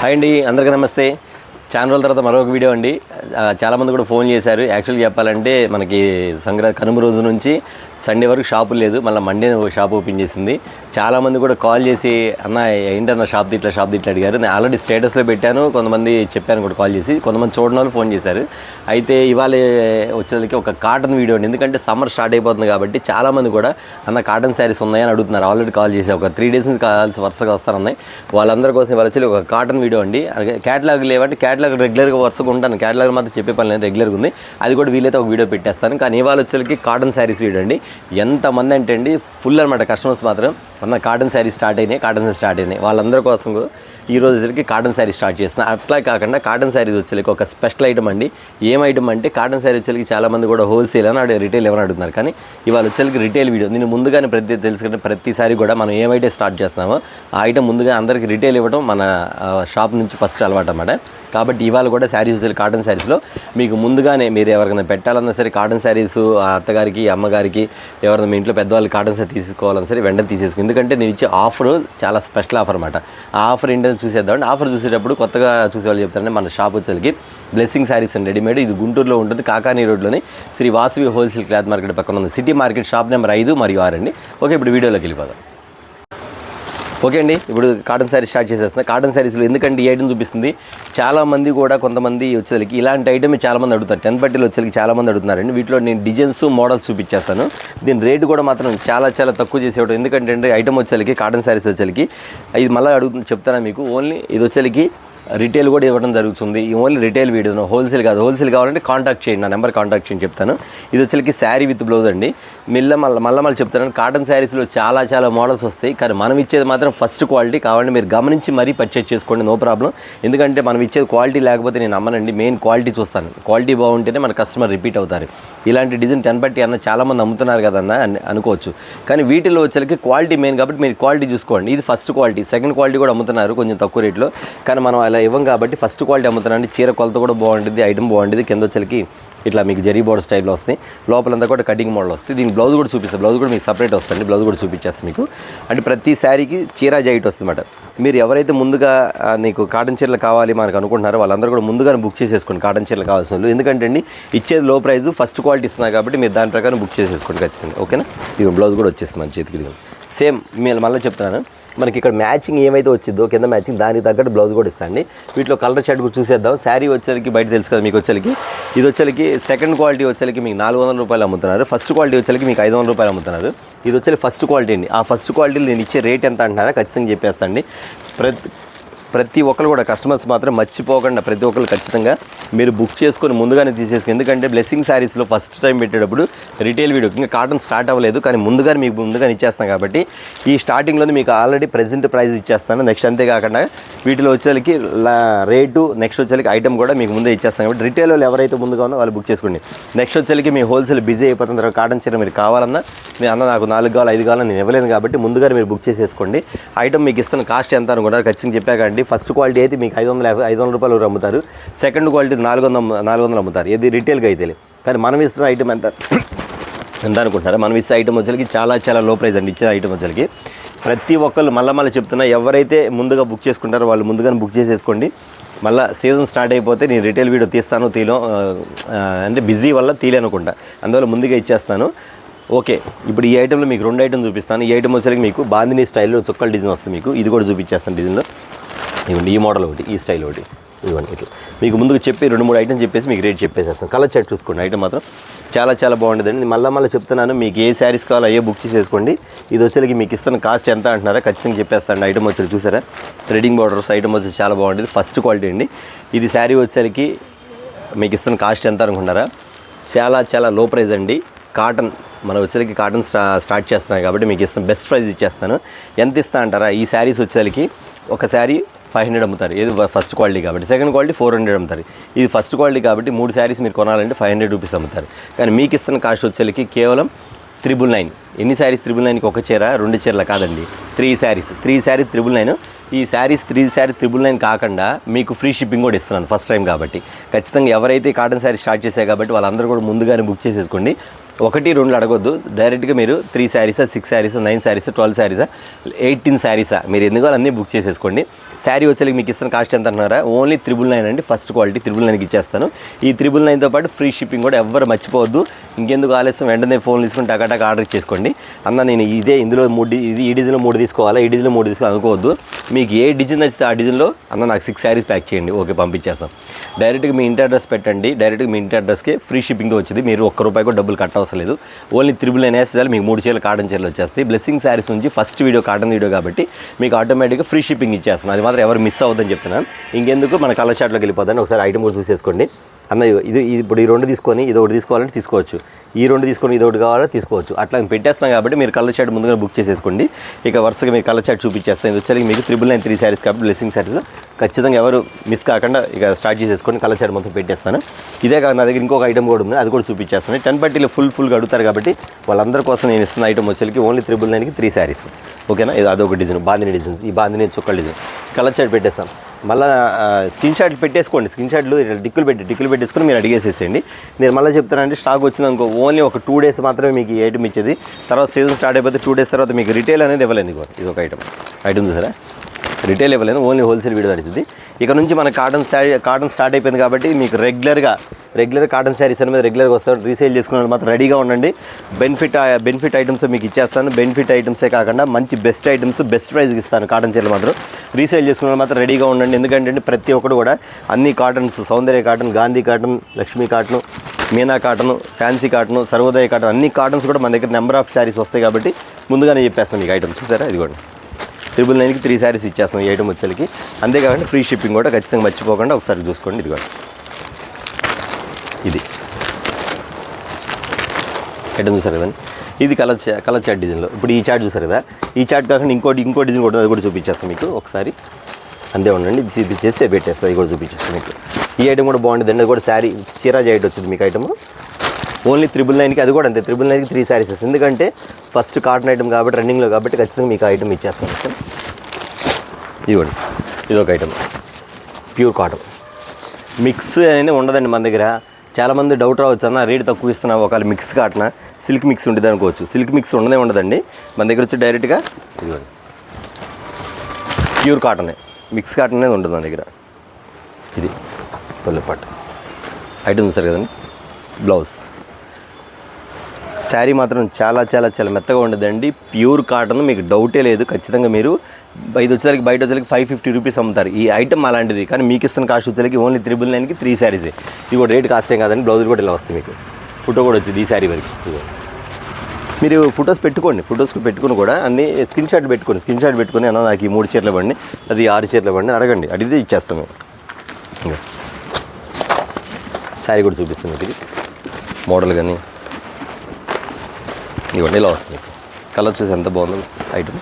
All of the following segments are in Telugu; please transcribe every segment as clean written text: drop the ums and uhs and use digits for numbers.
హాయ్ అండి, అందరికీ నమస్తే. చాలా రోజుల తర్వాత మరొక వీడియో అండి. చాలామంది కూడా ఫోన్ చేశారు. యాక్చువల్గా చెప్పాలంటే మనకి కనుమ రోజు నుంచి సండే వరకు షాపు లేదు, మళ్ళీ మండే షాప్ ఓపెన్ చేసింది. చాలామంది కూడా కాల్ చేసి అన్న ఏంటన్న షాప్ ఇట్లా అడిగారు. నేను ఆల్రెడీ స్టేటస్లో పెట్టాను, కొంతమంది చెప్పాను కూడా కాల్ చేసి, కొంతమంది చూడని వాళ్ళు ఫోన్ చేశారు. అయితే ఇవాళ వచ్చేసరికి ఒక కాటన్ వీడియో అండి. ఎందుకంటే సమ్మర్ స్టార్ట్ అయిపోతుంది కాబట్టి చాలామంది కూడా అన్న కాటన్ శారీస్ ఉన్నాయని అడుగుతున్నారు. ఆల్రెడీ కాల్ చేసి ఒక 3 days నుంచి కాల్స్ వరుసగా వస్తారన్నాయి. వాళ్ళందరి కోసం ఇవాళ వచ్చి ఒక కాటన్ వీడియో అండి. క్యాటలాగ్ లేవంటే క్యాటలాగ్ రెగ్యులర్గా వరుసగా ఉంటాను, క్యాటలాగ్ మాత్రం చెప్పే పని లేదు, రెగ్యులర్గా ఉంది. అది కూడా వీలైతే ఒక వీడియో పెట్టేస్తాను. కానీ ఇవాళ వచ్చేసరికి కాటన్ శారీస్ వీడియో అండి. ఎంతమంది అంటే అండి ఫుల్ అనమాట కస్టమర్స్ మాత్రం మన కాటన్ శారీ స్టార్ట్ అయినాయి. వాళ్ళందరి కోసం ఈరోజు వచ్చేసరికి కాటన్ శారీ స్టార్ట్ చేస్తున్నాను. అట్లా కాకుండా కాటన్ శారీస్ వచ్చేసరికి ఒక స్పెషల్ ఐటమ్ అండి. ఏం ఐటమ్ అంటే కాటన్ శారీ వచ్చేసరికి చాలామంది కూడా హోల్సేల్ అని రిటైల్ ఏమని అడుగుతున్నారు. కానీ ఇవాళ వచ్చేసరికి రిటైల్ వీడియో. నేను ముందుగానే తెలుసుకుంటే ప్రతిసారి కూడా మనం ఏమైతే స్టార్ట్ చేస్తామో ఆ ఐటమ్ ముందుగా అందరికీ రిటైల్ ఇవ్వడం మన షాప్ నుంచి ఫస్ట్ అలవాటు అన్నమాట. కాబట్టి ఇవాళ కూడా శారీస్ వచ్చేసరికి కాటన్ శారీస్లో మీకు ముందుగానే మీరు ఎవరికైనా పెట్టాలన్నా సరే కాటన్ శారీస్ అత్తగారికి అమ్మగారికి ఎవరైనా మీ ఇంట్లో పెద్దవాళ్ళు కాటన్ శారీ తీసుకోవాలన్నా సరే వెంటనే తీసేసుకుని. ఎందుకంటే నేను ఇచ్చే ఆఫర్ చాలా స్పెషల్ ఆఫర్ అనమాట. ఆ ఆఫర్ ఏంటని చూసేద్దామండి. ఆఫర్ చూసేటప్పుడు కొత్తగా చూసేవాళ్ళు చెప్తారంటే మన షాప్ వచ్చేసరికి బ్లెస్సింగ్ శారీస్ అండ్ రెడీమేడ్. ఇది గుంటూరులో ఉంటుంది, కాకానీ రోడ్లోని Sri Vasavi wholesale cloth market పక్కన ఉంది. సిటీ మార్కెట్ షాప్ నెంబర్ 5 మరియు 6 అండి. ఓకే, ఇప్పుడు వీడియోలోకి వెళ్ళిపోదాం. ఓకే అండి, ఇప్పుడు కాటన్ శారీ స్టార్ట్ చేసేస్తున్నా. కాటన్ శారీస్లో ఎందుకంటే ఈ ఐటమ్ చూపిస్తుంది. చాలామంది కూడా కొంతమంది వచ్చేసరికి ఇలాంటి ఐటమ్ చాలామంది అడుగుతారు. 10 పట్టీలు వచ్చేసరికి చాలామంది అడుగుతున్నారండి. వీటిలో నేను డిజైన్స్ మోడల్స్ చూపించేస్తాను. దీని రేటు కూడా మాత్రం చాలా తక్కువ చేసేవాడు. ఎందుకంటే ఐటమ్ వచ్చేసరికి కాటన్ శారీస్ వచ్చేసరికి ఇది మళ్ళీ చెప్తాను మీకు. ఓన్లీ ఇది వచ్చేసరికి రిటైల్ కూడా ఇవ్వడం జరుగుతుంది. ఓన్లీ రిటైల్ వీడియో, హోల్సేల్ కాదు. హోల్సేల్ కావాలంటే కాంటాక్ట్ చేయండి, నా నెంబర్ కాంటాక్ట్ చేయండి చెప్తాను. ఇది వచ్చేసరికి శారీ విత్ బ్లౌజ్ అండి. మళ్ళీ చెప్తాను. కాటన్ శారీస్లో చాలా మోడల్స్ వస్తాయి. కానీ మనం ఇచ్చేది మాత్రం ఫస్ట్ క్వాలిటీ. కావాలంటే మీరు గమనించి మరీ పర్చేజ్ చేసుకోండి, నో ప్రాబ్లం. ఎందుకంటే మనం ఇచ్చేది క్వాలిటీ లేకపోతే నేను అమ్మనండి. మెయిన్ క్వాలిటీ చూస్తాను. క్వాలిటీ బాగుంటేనే మన కస్టమర్ రిపీట్ అవుతారు. ఇలాంటి డిజైన్ 10 పట్టి అన్న చాలామంది అమ్ముతున్నారు కదన్న అనుకోవచ్చు. కానీ వీటిలో వచ్చేసరికి క్వాలిటీ మెయిన్ కాబట్టి మీరు క్వాలిటీ చూసుకోండి. ఇది ఫస్ట్ క్వాలిటీ. సెకండ్ క్వాలిటీ కూడా అమ్ముతున్నారు కొంచెం తక్కువ రేట్లో. కానీ మనం అలా ఇవ్వం కాబట్టి ఫస్ట్ క్వాలిటీ అమ్ముతున్నాండి. చీర కొలత కూడా బాగుంటుంది, ఐటమ్ బాగుంటుంది. కింద వచ్చేసరికి ఇట్లా మీకు జరీ బోర్డర్ స్టైల్లో వస్తాయి. లోపలంతా కూడా కటింగ్ మోడల్ వస్తుంది. దీనికి బ్లౌజ్ కూడా చూపిస్తాను. బ్లౌజ్ కూడా మీకు సపరేట్ వస్తుంది. బ్లౌజ్ కూడా చూపించేస్తాను మీకు. అంటే ప్రతి శారీకి చీర జాయిట్ వస్తుందన్నమాట. మీరు ఎవరైతే ముందుగా నీకు కాటన్ చీరలు కావాలి మనకు అనుకుంటున్నారో వాళ్ళందరూ కూడా ముందుగానే బుక్ చేసేసుకోండి కాటన్ చీరలు కావాల్సిన వాళ్ళు. ఎందుకంటే అండి ఇచ్చేది లో ప్రైస్, ఫస్ట్ క్వాలిటీ ఇస్తున్నారు కాబట్టి మీరు దాని ప్రకారం బుక్ చేసేసుకోండి ఖచ్చితంగా. ఓకేనా? ఇక బ్లౌజ్ కూడా వచ్చేస్తుంది మన చేతికి. సేమ్ మీరు మళ్ళీ చెప్తున్నాను, మనకి ఇక్కడ మ్యాచింగ్ ఏమైతే వచ్చిందో కింద మ్యాచింగ్ దానికి తగ్గట్టు బ్లౌజ్ కూడా ఇస్తాండి. వీటిలో కలర్ షర్ట్ కూడా చూసేద్దాం. శారీ వచ్చేసరికి బయట తెలుసు కదా మీకు. వచ్చేసరికి ఇది వచ్చేసరికి సెకండ్ క్వాలిటీ వచ్చేసరికి మీకు 400 రూపాయలు అమ్ముతున్నారు. ఫస్ట్ క్వాలిటీ వచ్చేసరికి మీకు 500 రూపాయలు అమ్ముతున్నారు. ఇది వచ్చేసరికి ఫస్ట్ క్వాలిటీ అండి. ఆ ఫస్ట్ క్వాలిటీలో నేను ఇచ్చే రేట్ ఎంత అంటున్నారా ఖచ్చితంగా చెప్పేస్తాండి. ప్రతి ఒక్కరు కూడా కస్టమర్స్ మాత్రం మర్చిపోకుండా ప్రతి ఒక్కరు ఖచ్చితంగా మీరు బుక్ చేసుకొని ముందుగానే తీసేసుకుని. ఎందుకంటే బ్లెస్సింగ్ శారీస్లో ఫస్ట్ టైం పెట్టేటప్పుడు రిటైల్ వీడియో ఇంకా కాటన్ స్టార్ట్ అవ్వలేదు, కానీ మీకు ముందుగానే ఇచ్చేస్తాను కాబట్టి ఈ స్టార్టింగ్లోనే మీకు ఆల్రెడీ ప్రెజెంట్ ప్రైస్ ఇచ్చేస్తాను. నెక్స్ట్ అంతేకాకుండా వీటిలో వచ్చేసరికి రేటు, నెక్స్ట్ వచ్చేసరికి ఐటమ్ కూడా మీకు ముందే ఇచ్చేస్తాను కాబట్టి రిటైల్ వాళ్ళు ఎవరైతే ముందుగా ఉందో వాళ్ళు బుక్ చేసుకోండి. నెక్స్ట్ వచ్చేసరికి మీ హోల్సేల్ బిజీ అయిపోతున్న తర్వాత కాటన్ చీర మీరు కావాలన్నా మీ అన్న నాకు 4 కావాలి 5 కావాలని నేను ఇవ్వలేను కాబట్టి ముందుగానే మీరు బుక్ చేసేసుకోండి. ఐటమ్ మీకు ఇస్తున్న కాస్ట్ ఎంత అనుకుంటారు ఖచ్చితంగా చెప్పాకండి. ఫస్ట్ క్వాలిటీ అయితే మీకు 500 రూపాయలు అమ్ముతారు. సెకండ్ క్వాలిటీ 400 అమ్ముతారు. ఇది రిటైల్గా అయితే. కానీ మనం ఇస్తున్న ఐటమ్ ఎంత అనుకుంటున్నారా? మనం ఇచ్చే ఐటమ్ వచ్చేసరికి చాలా లో ప్రైస్ అండి. ఇచ్చే ఐటమ్ వచ్చేసరికి ప్రతి ఒక్కళ్ళు మళ్ళీ చెప్తున్నా, ఎవరైతే ముందుగా బుక్ చేసుకుంటారో వాళ్ళు ముందుగానే బుక్ చేసేసుకోండి. మళ్ళీ సీజన్ స్టార్ట్ అయిపోతే నేను రిటైల్ వీడియో తీస్తాను అంటే బిజీ వల్ల తీయలేనుకుంటా, అందువల్ల ముందుగా ఇచ్చేస్తాను. ఓకే, ఇప్పుడు ఈ ఐటెంలో మీకు 2 ఐటమ్ చూపిస్తాను. ఈ ఐటమ్ వచ్చేసరికి మీకు బాందినీ స్టైల్లో చుక్కల డిజైన్ వస్తుంది. మీకు ఇది కూడా చూపించేస్తాను. డిజైన్లో ఇవ్వండి, ఈ మోడల్ ఒకటి, ఈ స్టైల్ ఒకటి ఇవ్వండి. ఇట్లా మీకు ముందుకు చెప్పి 2-3 ఐటమ్ చెప్పేసి మీకు రేట్ చెప్పేసేస్తాను. కలర్ చార్ట్ చూసుకోండి. ఐటమ్ మాత్రం చాలా బాగుంటుందండి. మళ్ళీ చెప్తున్నాను, మీకు ఏ శారీస్ కావాలో అయ్యే బుక్ చేసేసుకోండి. ఇది వచ్చేసరికి మీకు ఇస్తున్న కాస్ట్ ఎంత అంటున్నారా ఖచ్చితంగా చెప్పేస్తాను. ఐటమ్ వచ్చేసి చూసారా, థ్రెడింగ్ బార్డర్స్ ఐటమ్ వచ్చి చాలా బాగుంటుంది. ఫస్ట్ క్వాలిటీ అండి. ఇది శారీ వచ్చేసరికి మీకు ఇస్తున్న కాస్ట్ ఎంత అనుకుంటారా? చాలా లో ప్రైస్ అండి. కాటన్ మనం వచ్చేసరికి కాటన్ స్టార్ట్ చేస్తున్నాయి కాబట్టి మీకు ఇస్తాను, బెస్ట్ ప్రైస్ ఇచ్చేస్తాను. ఎంత ఇస్తా అంటారా? ఈ శారీస్ వచ్చేసరికి ఒక శారీ 500 అమ్ముతారు. ఇది ఫస్ట్ క్వాలిటీ కాబట్టి. సెకండ్ క్వాలిటీ 400 అమ్ముతారు. ఇది ఫస్ట్ క్వాలిటీ కాబట్టి 3 శారీస్ మీరు కొనాలంటే 500 రూపీస్ అమ్ముతారు. కానీ మీకు ఇస్తున్న కాస్ట్ వచ్చేసరికి కేవలం 999. ఎన్ని శారీస్ 999కి ఒక చీర 2 చీరలు కాదండి, 3 శారీస్ 999. ఈ శారీస్ 3 శారీ 999 కాకుండా మీకు ఫ్రీ షిప్పింగ్ కూడా ఇస్తున్నాను ఫస్ట్ టైం కాబట్టి. ఖచ్చితంగా ఎవరైతే కాటన్ శారీ స్టార్ట్ చేశారు కాబట్టి వాళ్ళందరూ కూడా ముందుగానే బుక్ చేసేసుకోండి. 1, 2 అడగొద్దు. డైరెక్ట్గా మీరు 3 శారీసా, 6 శారీసా, 9 శారీసా, 12 శారీసా, 18 శారీసా మీరు ఎందుకు అన్నీ బుక్ చేసేసుకోండి. శారీ వచ్చేకి మీకు ఇస్తున్న కాస్ట్ ఎంత అంటున్నారా? ఓన్లీ 999 అండి. ఫస్ట్ క్వాలిటీ 999కి ఇచ్చేస్తాను. ఈ 999తో పాటు ఫ్రీ షిప్పింగ్ కూడా ఎవ్వరు మర్చిపోవద్దు. ఇంకెందుకు ఆలస్యం, వెంటనే ఫోన్ తీసుకుని టకాటక ఆర్డర్ చేసుకోండి. అన్న నేను ఇందులో 3 ఈ డిజైన్లో 3 తీసుకోవాలా, ఈ డిజైన్లో 3 తీసుకోవాలి అనుకోవద్దు. మీకు ఏ డిజైన్ నచ్చితే ఆ డిజైన్లో అన్న నాకు 6 శారీస్ ప్యాక్ చేయండి, ఓకే పంపించేస్తాం. డైరెక్ట్గా మీ ఇంటి అడ్రస్ పెట్టండి. డైరెక్ట్గా మీ ఇంటి అడ్రస్కి ఫ్రీ షిప్పింగ్తో వచ్చింది. మీరు ₹1 కూడా డబ్బులు కట్ అవసరం లేదు. ఓన్లీ 999 వేసేసారి మీకు 3 చీరలు కాటన్ చీరలు వచ్చేస్తాయి. బ్లెస్సింగ్ శారీస్ నుంచి ఫస్ట్ వీడియో కాటన్ వీడియో కాబట్టి మీకు ఆటోమేటిక్గా ఫ్రీ షిప్పింగ్ ఇచ్చేస్తున్నాం. అది మాత్రం ఎవరు మిస్ అవ్వద్దని చెప్తున్నాను. ఇంకెందుకు మన కలర్ చార్ట్లోకి వెళ్ళిపోద్దని ఒకసారి ఐటమ్ కూడా చూసేసుకోండి. అన్న ఇది ఇప్పుడు ఈ 2 తీసుకొని ఇది ఒకటి తీసుకోవాలంటే తీసుకోవచ్చు, ఈ 2 తీసుకొని ఇది ఒకటి కావాలంటే తీసుకోవచ్చు. అట్లా పెట్టేస్తాం కాబట్టి మీరు కలర్ చార్ట్ ముందుగా బుక్ చేసేసుకోండి. ఇక వరుసగా మీరు కలర్ చార్ట్ చూపించేస్తాం. ఇది వచ్చేసి మీకు 999 3 శారీస్ కాబట్టి బ్లెస్సింగ్ శారీస్లో ఖచ్చితంగా ఎవరు మిస్ కాకుండా ఇక స్టార్ట్ చేసేసుకొని కలర్ చార్ట్ మొత్తం పెట్టేస్తాను. ఇదే కాదు నా దగ్గర ఇంకొక ఐటమ్ కూడా ఉంది, అది కూడా చూపించేస్తాను. 10 పట్టీలో ఫుల్గా అడుగుతారు కాబట్టి వాళ్ళందరి కోసం నేను ఇస్తున్న ఐటమ్ వచ్చేకి ఓన్లీ 999కి 3 శారీస్, ఓకేనా? ఇది అదొక డిజైన్, బాందిని డిజైన్స్, ఈ బాందిని చుక్కల డిజైన్ కలర్ చార్ట్ పెట్టేస్తాం. మళ్ళీ స్క్రీన్ షాట్లు పెట్టేసుకోండి. స్క్రీన్ షాట్లు టిక్కులు పెట్టేసుకొని మీరు అడిగేసేసేయండి. నేను మళ్ళీ చెప్తానంటే స్టాక్ వచ్చిందనుకో ఓన్లీ ఒక 2 డేస్ మాత్రమే మీకు ఈ ఐటమ్ ఇచ్చేది. తర్వాత సీజన్ స్టార్ట్ అయిపోతే 2 డేస్ తర్వాత మీకు రిటైల్ అనేది ఇవ్వలేదు. ఇది ఒక ఐటమ్ చూసారా, రిటైల్ ఇవ్వలేదు, ఓన్లీ హోల్సేల్ వీడియో నడుస్తుంది. ఇక నుంచి మన కాటన్ స్టార్ట్ అయిపోయింది కాబట్టి మీకు రెగ్యులర్ కాటన్ శారీస్ అనేది రెగ్యులర్గా వస్తారు. రీసేల్ చేసుకునే మాత్రం రెడీగా ఉండండి. బెనిఫిట్ ఐటమ్స్ మీకు ఇచ్చేస్తాను. బెనిఫిట్ ఐటమ్సే కాకుండా మంచి బెస్ట్ ఐటమ్స్ బెస్ట్ ప్రైస్కి ఇస్తాను. కాటన్ చీరలు మాత్రం రీసేల్ చేసుకునే మాత్రం రెడీగా ఉండండి. ఎందుకంటే ప్రతి ఒక్కరు కూడా అన్ని cottons, Soundarya cotton, Gandhi cotton, Lakshmi cotton, Meena cotton, fancy cotton, Sarvodaya cotton అన్ని కాటన్స్ కూడా మన దగ్గర నెంబర్ ఆఫ్ శారీస్ వస్తాయి కాబట్టి ముందుగానే చెప్పేస్తాను మీకు ఐటమ్స్. చూసారా, ఇదిగోండి 999కి 3 శారీస్ ఇచ్చేస్తాం ఈ ఐటమ్ వచ్చేకి. అంతేకాకుండా ఫ్రీ షిప్పింగ్ కూడా ఖచ్చితంగా మర్చిపోకుండా ఒకసారి చూసుకోండి. ఇదిగోండి ఇది ఐటమ్ చూసారు కదండి. ఇది కలర్ చార్ట్ డిజైన్లో. ఇప్పుడు ఈ చార్ట్ చూసారు కదా, ఈ చార్ట్ కాకుండా ఇంకో డిజైన్ కూడా అది కూడా చూపించేస్తాం మీకు ఒకసారి. అంతే ఉండండి, ఇది చేస్తే పెట్టేస్తాం, ఇది కూడా చూపించేస్తాం మీకు. ఈ ఐటమ్ కూడా బాగుంటుంది అండి. అది కూడా శారీ చీరా జాకెట్ వచ్చింది మీకు ఐటమ్ ఓన్లీ 999కి. అది కూడా అంతే 999కి 3 శారీస్. ఎందుకంటే ఫస్ట్ కాటన్ ఐటమ్ కాబట్టి రన్నింగ్లో కాబట్టి ఖచ్చితంగా మీకు ఐటమ్ ఇచ్చేస్తాం. ఇదిగోండి ఇదొక ఐటమ్ ప్యూర్ కాటన్. మిక్స్ అనేది ఉండదండి మన దగ్గర. చాలామంది డౌట్ రావచ్చు, అన్న రేట్ తక్కువ ఇస్తున్నా, ఒకవేళ మిక్స్ కాటన సిల్క్ మిక్స్ ఉంటుంది అనుకోవచ్చు. సిల్క్ మిక్స్ ఉండదండి మన దగ్గర వచ్చి డైరెక్ట్గా ఇదిగోండి ప్యూర్ కాటనే, మిక్స్ కాటన్ అనేది ఉంటుంది మన దగ్గర. ఇది పళ్ళు పట్టు ఐటమ్ చూస్తారు కదండి. బ్లౌజ్ శారీ మాత్రం చాలా మెత్తగా ఉండదండి. ప్యూర్ కాటన్, మీకు డౌటే లేదు. ఖచ్చితంగా మీరు ఇది వచ్చేసరికి బయట వచ్చేసరికి 550 రూపీస్ అమ్ముతారు ఈ ఐటమ్ అలాంటిది. కానీ మీకు ఇస్తున్న కాస్ట్ వచ్చేసరికి ఓన్లీ 999కి 3 శారీసే. ఇది కూడా రేట్ కాస్ట్ ఏం కాదండి. బ్లౌజులు కూడా ఇలా వస్తాయి మీకు. ఫోటో కూడా వచ్చింది ఈ శారీ వరకు. మీరు ఫొటోస్ పెట్టుకుని కూడా అన్ని స్క్రీన్ షాట్ పెట్టుకొని అన్న నాకు ఈ 3 చీరలు ఇవ్వండి, అది 6 చీరలు ఇవ్వండి అడగండి, అడిగితే ఇచ్చేస్తాం మేము. శారీ కూడా చూపిస్తాం మీకు. ఇది మోడల్ కానీ ఇవ్వండి ఇలా వస్తుంది. కలర్ చూసి ఎంత బాగుందో ఐటమ్.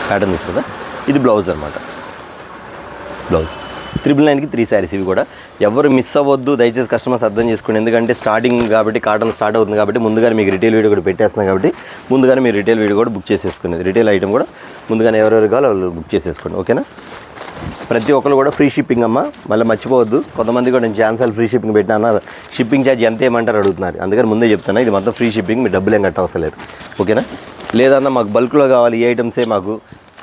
ప్యాటర్న్ ఇస్తుందా. ఇది బ్లౌజ్ అనమాట. బ్లౌజ్ 999కి 3 శారీస్. ఇవి కూడా ఎవరు మిస్ అవ్వద్దు దయచేసి, కస్టమర్స్ అర్థం చేసుకోండి. ఎందుకంటే స్టార్టింగ్ కాబట్టి కాటన్ స్టార్ట్ అవుతుంది కాబట్టి ముందుగానే మీకు రిటైల్ వీడియో కూడా పెట్టేస్తున్నాం కాబట్టి ముందుగానే మీరు రిటైల్ వీడియో కూడా బుక్ చేసేసుకునేది. రిటైల్ ఐటమ్ కూడా ముందుగానే ఎవరెవరు కావాలో వాళ్ళు బుక్ చేసేసుకోండి, ఓకేనా? ప్రతి ఒక్కరు కూడా ఫ్రీ షిప్పింగ్ అమ్మ, మళ్ళీ మర్చిపోవద్దు. కొంతమంది కూడా నేను ఛాన్సాలు ఫ్రీ షిప్పింగ్ పెట్టినా, షిప్పింగ్ ఛార్జ్ ఎంత ఏమంటారు అడుగుతున్నారు. అందుకని ముందే చెప్తాను, ఇది మొత్తం ఫ్రీ షిప్పింగ్, మీరు డబ్బులు ఏం కట్టవసరం లేదు, ఓకేనా? లేదన్నా మాకు బల్క్లో కావాలి ఈ ఐటమ్సే మాకు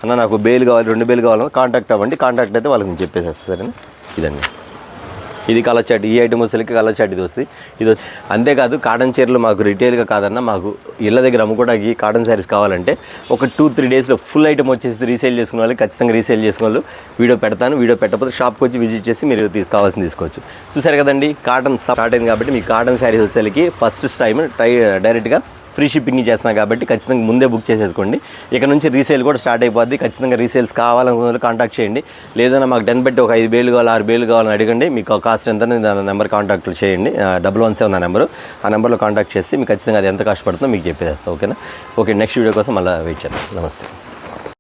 అన్న, నాకు బేలు కావాలి 2 బేలు కావాలన్నా కాంటాక్ట్ అవ్వండి. కాంటాక్ట్ అయితే వాళ్ళకి నేను చెప్పేసేస్తాను, సరేనా? ఇదండి ఇది కలర్ చాట్. ఈ ఐటమ్ వచ్చేసరికి కలర్ చాట్ ఇది వస్తుంది. ఇది అంతేకాదు కాటన్ చీరలు మాకు రిటైల్గా కాదన్నా, మాకు ఇళ్ళ దగ్గర అమ్ముకోవడానికి కాటన్ శారీస్ కావాలంటే ఒక 2-3 డేస్లో ఫుల్ ఐటమ్ వచ్చేసి రీసేల్ చేసుకునే వాళ్ళు ఖచ్చితంగా రీసేల్ చేసుకునే వాళ్ళు వీడియో పెడతాను. వీడియో పెట్టకపోతే షాప్కి వచ్చి విజిట్ చేసి మీరు కావాల్సింది తీసుకోవచ్చు. చూసారు కదండి, కాటన్ స్టార్ట్ అయింది కాబట్టి మీకు కాటన్ శారీస్ వచ్చేసరికి ఫస్ట్ టైం డైరెక్ట్గా ఫ్రీ షిప్పింగ్ చేస్తున్నాం కాబట్టి ఖచ్చితంగా ముందే బుక్ చేసేసుకోండి. ఇక నుంచి రీసేల్ కూడా స్టార్ట్ అయిపోద్ది. ఖచ్చితంగా రీసేల్స్ కావాలనుకున్న కాంటాక్ట్ చేయండి. లేదన్నా మాకు 10 పెట్టి ఒక 5 బేలు కావాలి 6 బేలు కావాలని అడగండి. మీకు కాస్ట్ ఎంత నెంబర్ కాంటాక్ట్ చేయండి. 117 నా నెంబరు. ఆ నెంబర్లో కాంటాక్ట్ చేస్తే మీకు ఖచ్చితంగా అది ఎంత కాస్ట్ పడుతుందో మీకు చెప్పేస్తాను, ఓకేనా? ఓకే, నెక్స్ట్ వీడియో కోసం మళ్ళీ వెయిట్ చేద్దాం. నమస్తే.